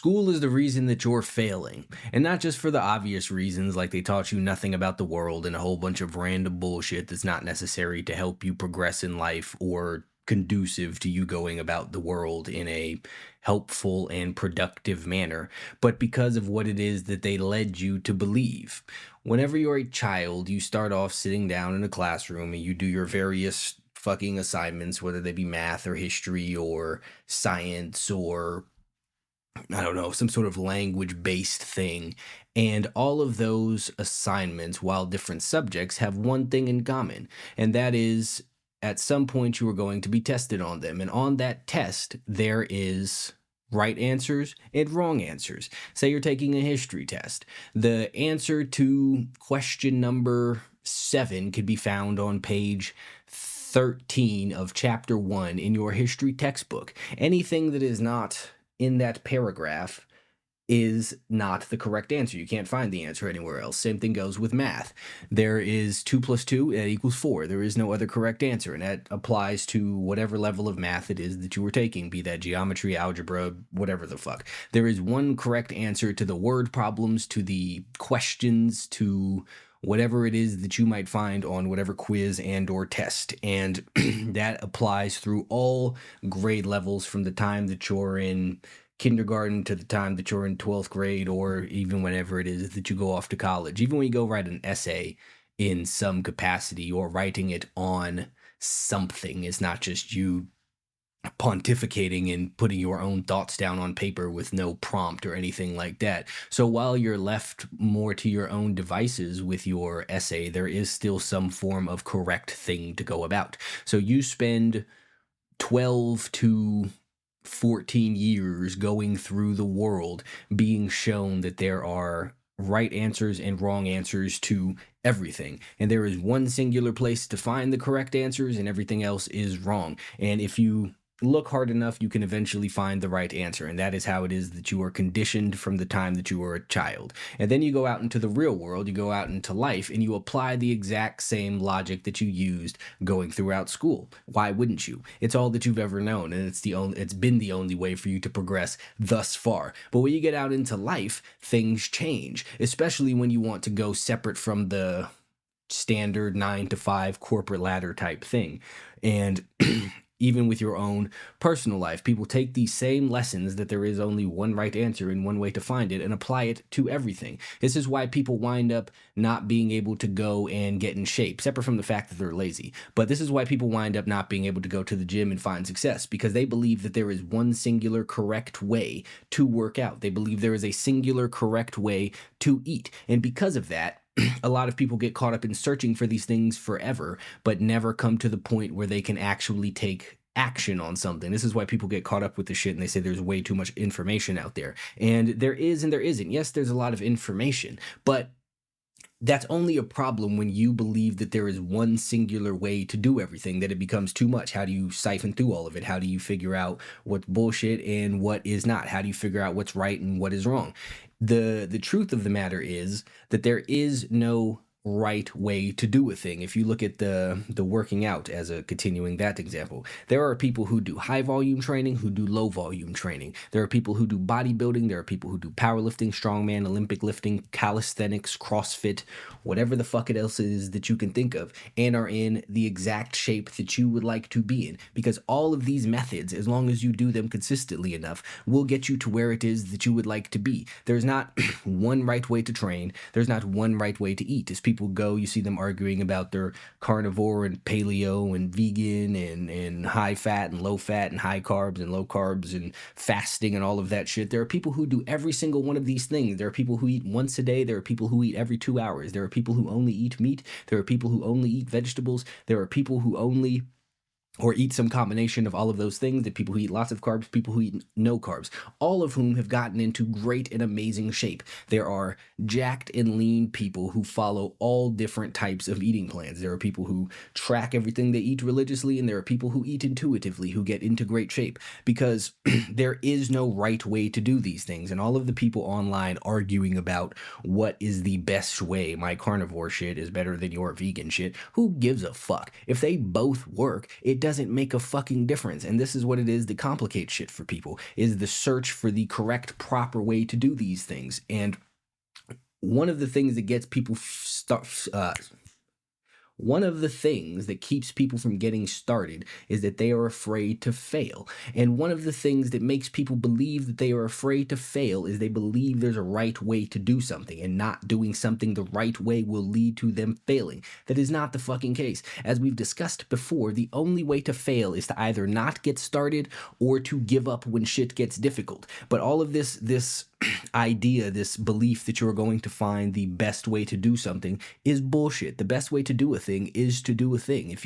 School is the reason that you're failing, and not just for the obvious reasons like they taught you nothing about the world and a whole bunch of random bullshit that's not necessary to help you progress in life or conducive to you going about the world in a helpful and productive manner, but because of what it is that they led you to believe. Whenever you're a child, you start off sitting down in a classroom and you do your various fucking assignments, whether they be math or history or science or I don't know, some sort of language based thing. And all of those assignments, while different subjects, have one thing in common, and that is at some point you are going to be tested on them. And on that test, there is right answers and wrong answers. Say you're taking a history test. The answer to question number 7 could be found on page 13 of chapter 1 in your history textbook. Anything that is not in that paragraph is not the correct answer. You can't find the answer anywhere else. Same thing goes with math. There is 2 plus 2, that equals 4. There is no other correct answer, and that applies to whatever level of math it is that you were taking, be that geometry, algebra, whatever the fuck. There is one correct answer to the word problems, to the questions, to whatever it is that you might find on whatever quiz and or test. And that applies through all grade levels from the time that you're in kindergarten to the time that you're in 12th grade, or even whenever it is that you go off to college. Even when you go write an essay in some capacity, you're writing it on something. It's not just you pontificating and putting your own thoughts down on paper with no prompt or anything like that. So while you're left more to your own devices with your essay, there is still some form of correct thing to go about. So you spend 12 to 14 years going through the world being shown that there are right answers and wrong answers to everything. And there is one singular place to find the correct answers, and everything else is wrong. And if you look hard enough, you can eventually find the right answer. And that is how it is that you are conditioned from the time that you were a child. And then you go out into the real world, you go out into life, and you apply the exact same logic that you used going throughout school. Why wouldn't you? It's all that you've ever known, and it's been the only way for you to progress thus far. But when you get out into life, things change, especially when you want to go separate from the standard 9 to 5 corporate ladder type thing. And even with your own personal life, people take these same lessons that there is only one right answer and one way to find it and apply it to everything. This is why people wind up not being able to go and get in shape, separate from the fact that they're lazy. But this is why people wind up not being able to go to the gym and find success, because they believe that there is one singular correct way to work out. They believe there is a singular correct way to eat. And because of that, a lot of people get caught up in searching for these things forever, but never come to the point where they can actually take action on something. This is why people get caught up with the shit and they say there's way too much information out there. And there is and there isn't. Yes, there's a lot of information, but that's only a problem when you believe that there is one singular way to do everything, that it becomes too much. How do you siphon through all of it? How do you figure out what's bullshit and what is not? How do you figure out what's right and what is wrong? The truth of the matter is that there is no right way to do a thing. If you look at the working out as a continuing that example, there are people who do high volume training, who do low volume training. There are people who do bodybuilding. There are people who do powerlifting, strongman, Olympic lifting, calisthenics, CrossFit, whatever the fuck it else is that you can think of, and are in the exact shape that you would like to be in. Because all of these methods, as long as you do them consistently enough, will get you to where it is that you would like to be. There's not one right way to train. There's not one right way to eat. As people go, you see them arguing about their carnivore and paleo and vegan and high fat and low fat and high carbs and low carbs and fasting and all of that shit. There are people who do every single one of these things. There are people who eat once a day. There are people who eat every 2 hours. There are people who only eat meat. There are people who only eat vegetables. There are people who only or eat some combination of all of those things. The people who eat lots of carbs, people who eat no carbs, all of whom have gotten into great and amazing shape. There are jacked and lean people who follow all different types of eating plans. There are people who track everything they eat religiously, and there are people who eat intuitively, who get into great shape, because there is no right way to do these things. And all of the people online arguing about what is the best way, my carnivore shit is better than your vegan shit, who gives a fuck? If they both work, it doesn't make a fucking difference. And this is what it is that complicates shit for people, is the search for the correct, proper way to do these things. And one of the things that gets people one of the things that keeps people from getting started is that they are afraid to fail. And one of the things that makes people believe that they are afraid to fail is they believe there's a right way to do something, and not doing something the right way will lead to them failing. That is not the fucking case. As we've discussed before, the only way to fail is to either not get started or to give up when shit gets difficult. But all of this idea, this belief that you're going to find the best way to do something is bullshit. The best way to do a thing is to do a thing. If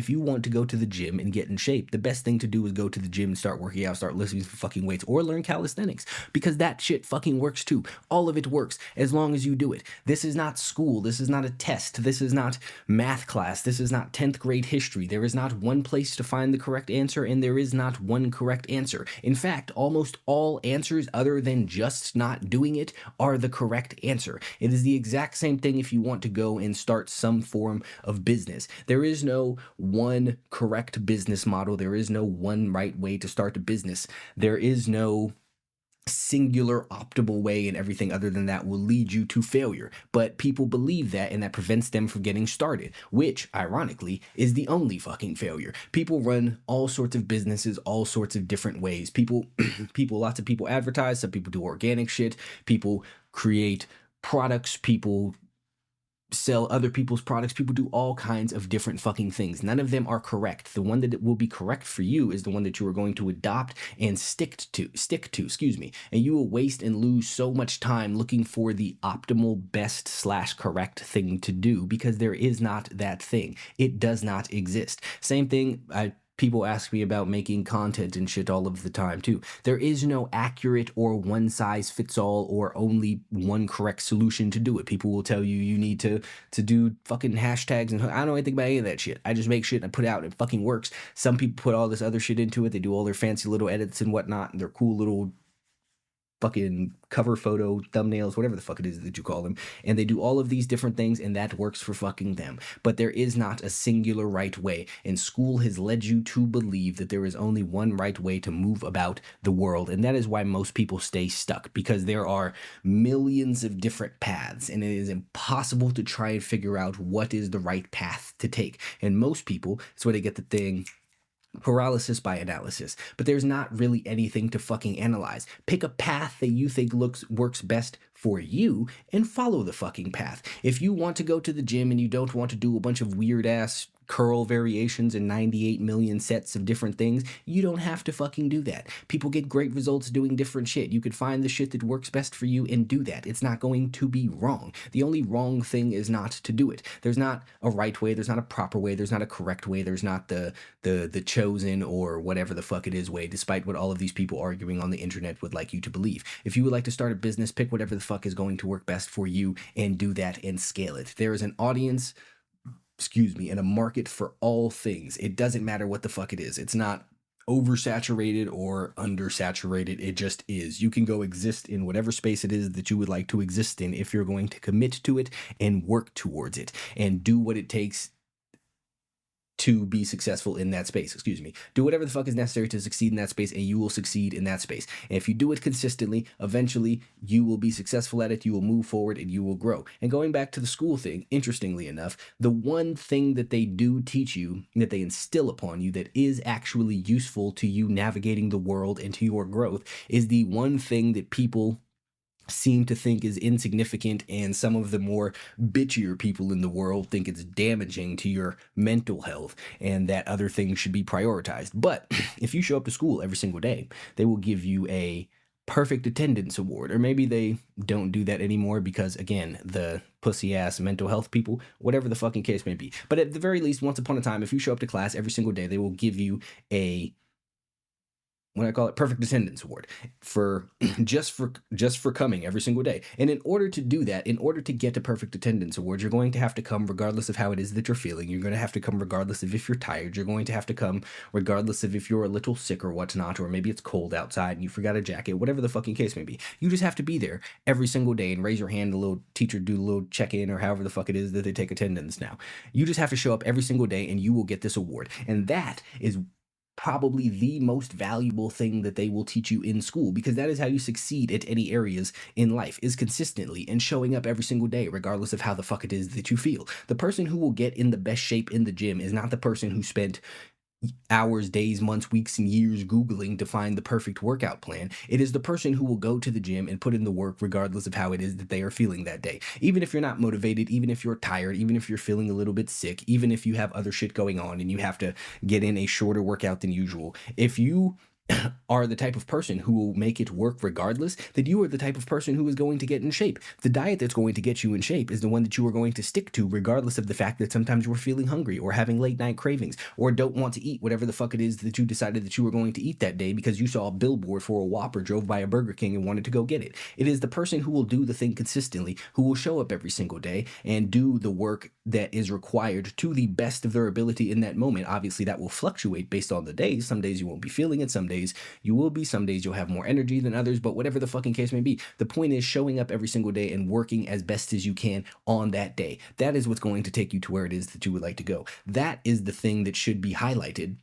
you want to go to the gym and get in shape, the best thing to do is go to the gym and start working out, start lifting for fucking weights, or learn calisthenics, because that shit fucking works too. All of it works as long as you do it. This is not school. This is not a test. This is not math class. This is not 10th grade history. There is not one place to find the correct answer, and there is not one correct answer. In fact, almost all answers other than just not doing it are the correct answer. It is the exact same thing if you want to go and start some form of business. There is no one correct business model. There is no one right way to start a business. There is no singular optimal way, and everything other than that will lead you to failure. But people believe that, and that prevents them from getting started, which ironically is the only fucking failure. People run all sorts of businesses all sorts of different ways. Lots of people advertise, some people do organic shit, people create products, people sell other people's products, people do all kinds of different fucking things. None of them are correct. The one that will be correct for you is the one that you are going to adopt and stick to, and you will waste and lose so much time looking for the optimal, best/correct thing to do, because there is not that thing. It does not exist. Same thing, people ask me about making content and shit all of the time too. There is no accurate or one size fits all or only one correct solution to do it. People will tell you you need to do fucking hashtags, and I don't know anything about any of that shit. I just make shit and I put it out and it fucking works. Some people put all this other shit into it. They do all their fancy little edits and whatnot, and their cool little fucking cover photo, thumbnails, whatever the fuck it is that you call them, and they do all of these different things, and that works for fucking them. But there is not a singular right way, and school has led you to believe that there is only one right way to move about the world, and that is why most people stay stuck, because there are millions of different paths, and it is impossible to try and figure out what is the right path to take. And most people, that's where they get the thing, paralysis by analysis. But there's not really anything to fucking analyze. Pick a path that you think works best for you and follow the fucking path. If you want to go to the gym and you don't want to do a bunch of weird ass curl variations and 98 million sets of different things, you don't have to fucking do that. People get great results doing different shit. You could find the shit that works best for you and do that. It's not going to be wrong. The only wrong thing is not to do it. There's not a right way, there's not a proper way, there's not a correct way, there's not the chosen or whatever the fuck it is way, despite what all of these people arguing on the internet would like you to believe. If you would like to start a business, pick whatever the fuck is going to work best for you and do that and scale it. There is an audience, and a market for all things. It doesn't matter what the fuck it is. It's not oversaturated or undersaturated. It just is. You can go exist in whatever space it is that you would like to exist in if you're going to commit to it and work towards it and do what it takes to be successful in that space. Do whatever the fuck is necessary to succeed in that space, and you will succeed in that space. And if you do it consistently, eventually you will be successful at it, you will move forward, and you will grow. And going back to the school thing, interestingly enough, the one thing that they do teach you, that they instill upon you, that is actually useful to you navigating the world and to your growth, is the one thing that people seem to think is insignificant, and some of the more bitchier people in the world think it's damaging to your mental health and that other things should be prioritized. But if you show up to school every single day, they will give you a perfect attendance award. Or maybe they don't do that anymore because, again, the pussy ass mental health people, whatever the fucking case may be. But at the very least, once upon a time, if you show up to class every single day, they will give you a what I call it, perfect attendance award for just for coming every single day. And in order to do that, in order to get a perfect attendance award, you're going to have to come regardless of how it is that you're feeling. You're going to have to come regardless of if you're tired. You're going to have to come regardless of if you're a little sick or whatnot, or maybe it's cold outside and you forgot a jacket, whatever the fucking case may be. You just have to be there every single day and raise your hand. A little teacher do a little check-in or however the fuck it is that they take attendance now. You just have to show up every single day and you will get this award. And that is probably the most valuable thing that they will teach you in school, because that is how you succeed at any areas in life, is consistently and showing up every single day regardless of how the fuck it is that you feel. The person who will get in the best shape in the gym is not the person who spent hours, days, months, weeks, and years Googling to find the perfect workout plan. It is the person who will go to the gym and put in the work regardless of how it is that they are feeling that day. Even if you're not motivated, even if you're tired, even if you're feeling a little bit sick, even if you have other shit going on and you have to get in a shorter workout than usual. If you are the type of person who will make it work regardless, then you are the type of person who is going to get in shape. The diet that's going to get you in shape is the one that you are going to stick to, regardless of the fact that sometimes you're feeling hungry or having late night cravings or don't want to eat whatever the fuck it is that you decided that you were going to eat that day because you saw a billboard for a Whopper, drove by a Burger King and wanted to go get it. It is the person who will do the thing consistently, who will show up every single day and do the work that is required to the best of their ability in that moment. Obviously, that will fluctuate based on the days. Some days you won't be feeling it, some days you will be, some days you'll have more energy than others, but whatever the fucking case may be, the point is showing up every single day and working as best as you can on that day. That is what's going to take you to where it is that you would like to go. That is the thing that should be highlighted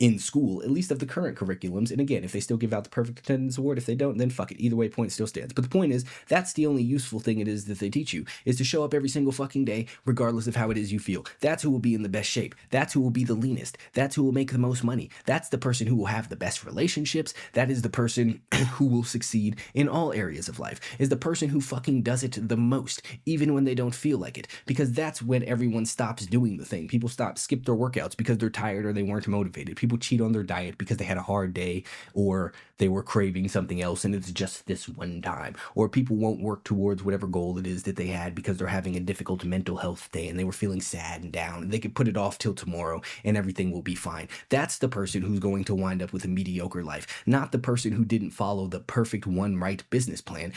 in school, at least of the current curriculums. And again, if they still give out the perfect attendance award, if they don't, then fuck it. Either way, point still stands. But the point is, that's the only useful thing it is that they teach you, is to show up every single fucking day, regardless of how it is you feel. That's who will be in the best shape. That's who will be the leanest. That's who will make the most money. That's the person who will have the best relationships. That is the person who will succeed in all areas of life, is the person who fucking does it the most, even when they don't feel like it. Because that's when everyone stops doing the thing. People skip their workouts because they're tired or they weren't motivated. People cheat on their diet because they had a hard day or they were craving something else and it's just this one time. Or people won't work towards whatever goal it is that they had because they're having a difficult mental health day and they were feeling sad and down, and they could put it off till tomorrow and everything will be fine. That's the person who's going to wind up with a mediocre life, not the person who didn't follow the perfect one right business plan.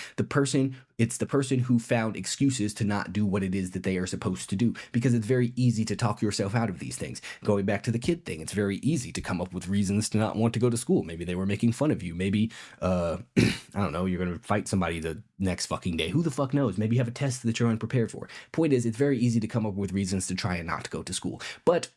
It's the person who found excuses to not do what it is that they are supposed to do, because it's very easy to talk yourself out of these things. Going back to the kid thing, it's very easy to come up with reasons to not want to go to school. Maybe they were making fun of you. Maybe, I don't know, you're going to fight somebody the next fucking day. Who the fuck knows? Maybe you have a test that you're unprepared for. Point is, it's very easy to come up with reasons to try and not go to school. But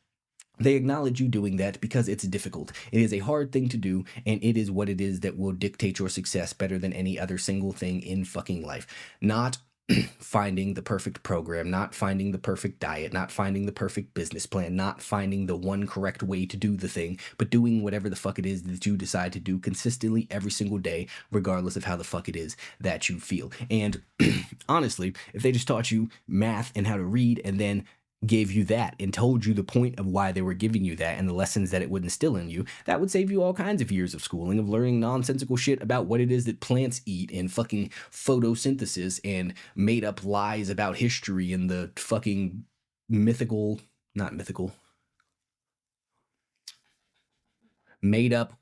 they acknowledge you doing that because it's difficult. It is a hard thing to do, and it is what it is that will dictate your success better than any other single thing in fucking life. Not finding the perfect program, not finding the perfect diet, not finding the perfect business plan, not finding the one correct way to do the thing, but doing whatever the fuck it is that you decide to do consistently every single day, regardless of how the fuck it is that you feel. And honestly, if they just taught you math and how to read and then gave you that and told you the point of why they were giving you that and the lessons that it would instill in you, that would save you all kinds of years of schooling, of learning nonsensical shit about what it is that plants eat and fucking photosynthesis and made up lies about history and the fucking not mythical, made up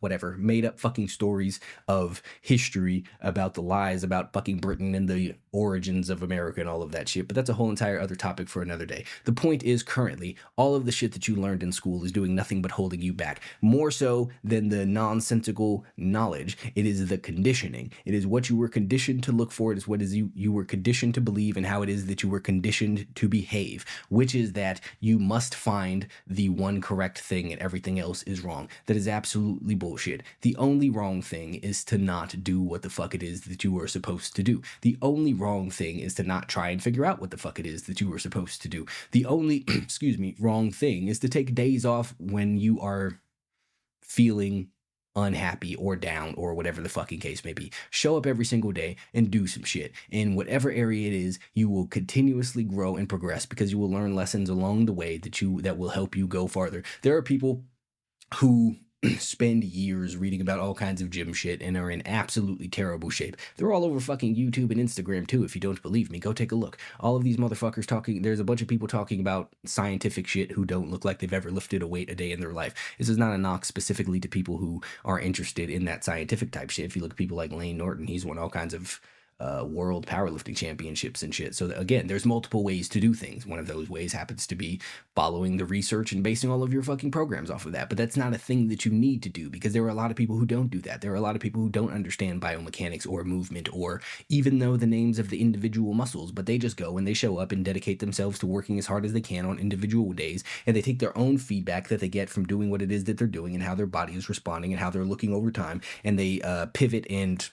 fucking stories of history about the lies about fucking Britain and the origins of America and all of that shit. But that's a whole entire other topic for another day. The point is, currently, all of the shit that you learned in school is doing nothing but holding you back. More so than the nonsensical knowledge, it is the conditioning. It is what you were conditioned to look for. It is what is you were conditioned to believe, and how it is that you were conditioned to behave, which is that you must find the one correct thing and everything else is wrong. That is absolutely bullshit. The only wrong thing is to not do what the fuck it is that you were supposed to do. The only wrong thing is to not try and figure out what the fuck it is that you were supposed to do. The only, wrong thing is to take days off when you are feeling unhappy or down or whatever the fucking case may be. Show up every single day and do some shit. In whatever area it is, you will continuously grow and progress because you will learn lessons along the way that will help you go farther. There are people who spend years reading about all kinds of gym shit and are in absolutely terrible shape. They're all over fucking YouTube and Instagram too. If you don't believe me, go take a look. All of these motherfuckers talking, there's a bunch of people talking about scientific shit who don't look like they've ever lifted a weight a day in their life. This is not a knock specifically to people who are interested in that scientific type shit. If you look at people like Lane Norton, he's won all kinds of world powerlifting championships and shit. So again, there's multiple ways to do things. One of those ways happens to be following the research and basing all of your fucking programs off of that. But that's not a thing that you need to do, because there are a lot of people who don't do that. There are a lot of people who don't understand biomechanics or movement or even know the names of the individual muscles, but they just go and they show up and dedicate themselves to working as hard as they can on individual days, and they take their own feedback that they get from doing what it is that they're doing and how their body is responding and how they're looking over time, and they pivot and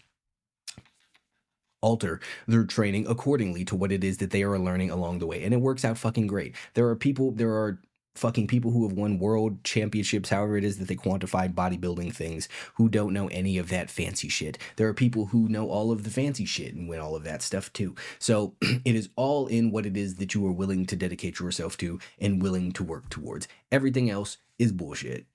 alter their training accordingly to what it is that they are learning along the way. And it works out fucking great. There are fucking people who have won world championships, however it is that they quantify bodybuilding things, who don't know any of that fancy shit. There are people who know all of the fancy shit and win all of that stuff too. So it is all in what it is that you are willing to dedicate yourself to and willing to work towards. Everything else is bullshit.